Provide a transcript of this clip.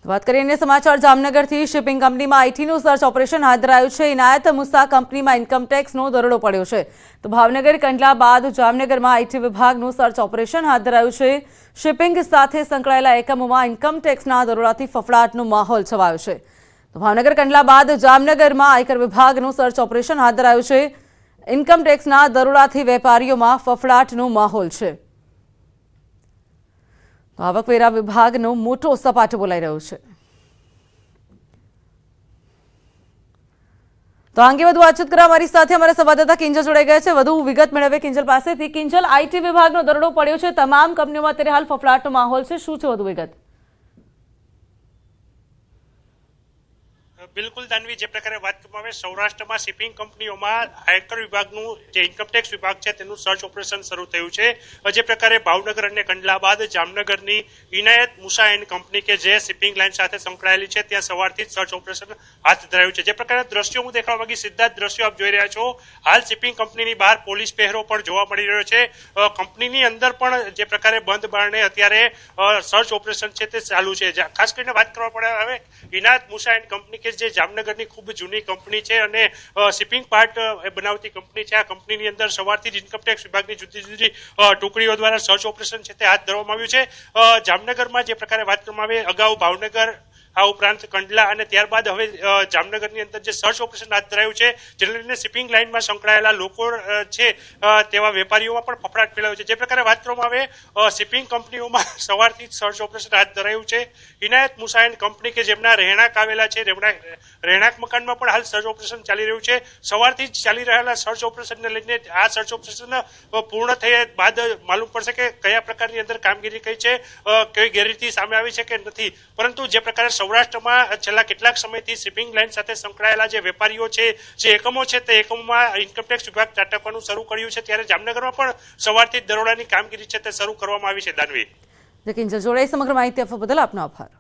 વાત કરીએ સમાચાર જામનગરથી શિપિંગ કંપનીમાં આઈટીનું સર્ચ ઓપરેશન હાથ ધરાયું છે। ઇનાયત મુસ્તા કંપનીમાં ઇન્કમટેક્સનો દરોડો પડ્યો છે તો ભાવનગર કંડલા બાદ જામનગરમાં આઈટી વિભાગનું સર્ચ ઓપરેશન હાથ ધરાયું છે। શિપિંગ સાથે સંકળાયેલા એકમોમાં ઇન્કમટેક્સના દરોડાથી ફફડાટનો માહોલ છવાયો છે તો ભાવનગર કંડલા બાદ જામનગરમાં આયકર વિભાગનું સર્ચ ઓપરેશન હાથ ધરાયું છે। ઇન્કમટેક્સના દરોડાથી વેપારીઓમાં ફફડાટનો માહોલ છે। આવકવેરા વિભાગનો મોટો સપાટો બોલાઈ રહ્યો છે। તો આ અંગે વધુ વાતચીત કરવા અમારી સાથે અમારા સંવાદદાતા કિંજલ જોડાઈ ગયા છે। વધુ વિગત મેળવે કિંજલ પાસેથી। કિંજલ, આઈટી વિભાગનો દરોડો પડ્યો છે, તમામ કંપનીઓમાં અત્યારે હાલ ફફડાટનો માહોલ છે, શું છે વધુ વિગત? બિલકુલ દાનવી, જે પ્રકારે વાત કરવામાં આવે સૌરાષ્ટ્રમાં શિપિંગ કંપનીઓમાં આયકર વિભાગનું જે ઇન્કમટેક્સ વિભાગ છે તેનું સર્ચ ઓપરેશન શરૂ થયું છે। જે પ્રકારે ભાવનગર અને કંડલા બાદ જામનગરની ઇનાયત મુસા એન્ડ કંપની કે જે શિપિંગ લાઇન સાથે સંકળાયેલી છે ત્યાં સવારથી જ સર્ચ ઓપરેશન હાથ ધરાયું છે। જે પ્રકારના દ્રશ્યો હું દેખાડવા માંગી, સીધા જ દ્રશ્યો આપ જોઈ રહ્યા છો। હાલ શિપિંગ કંપનીની બહાર પોલીસ પહેરો પણ જોવા મળી રહ્યો છે। કંપનીની અંદર પણ જે પ્રકારે બંધ બારણે અત્યારે સર્ચ ઓપરેશન છે તે ચાલુ છે। ખાસ કરીને વાત કરવા પડે હવે ઇનાયત મુસા એન્ડ કંપની કે જે જામનગરની ખૂબ જૂની કંપની છે અને શિપિંગ પાર્ટ બનાવતી કંપની છે। આ કંપનીની અંદર સવારથી જ ઇન્કમટેક્સ વિભાગની જુદી જુદી ટુકડીઓ દ્વારા સર્ચ ઓપરેશન છે તે હાથ ધરવામાં આવ્યું છે। જામનગરમાં જે પ્રકારે વાત કરવામાં આવે અગાઉ ભાવનગર આ ઉપરાંત કંડલા અને ત્યારબાદ હવે જામનગરની અંદર જે સર્ચ ઓપરેશન હાથ ધરાયું છે જેને લઈને શિપિંગ લાઇનમાં સંકળાયેલા લોકો છે તેવા વેપારીઓમાં પણ ફફડાટ ફેલાયો છે। જે પ્રકારે વાત કરવામાં આવે શિપિંગ કંપનીઓમાં સવારથી જ સર્ચ ઓપરેશન હાથ ધરાયું છે। ઇનાયત મુસા એન્ડ કંપની કે જેમના રહેણાંક આવેલા છે રહેણાંક મકાનમાં પણ હાલ સર્ચ ઓપરેશન ચાલી રહ્યું છે। સવારથી જ ચાલી રહેલા સર્ચ ઓપરેશનને લઈને આ સર્ચ ઓપરેશન પૂર્ણ થયા બાદ માલુમ પડશે કે કયા પ્રકારની અંદર કામગીરી કઈ છે, કઈ ગેરરીતિ સામે આવી છે કે નથી। પરંતુ જે પ્રકારે સૌરાષ્ટ્રમાં છેલ્લા કેટલાક સમયથી શિપિંગ લાઇન સાથે સંકળાયેલા જે વેપારીઓ છે, જે એકમો છે તે એકમોમાં ઇન્કમટેક્સ વિભાગ ત્રાટકવાનું શરૂ કર્યું છે ત્યારે જામનગરમાં પણ સવારથી દરોડાની કામગીરી છે તે શરૂ કરવામાં આવી છે। દાનવી, કિંજલ જોડાઈ સમગ્ર માહિતી આપવા બદલ આપનો આભાર।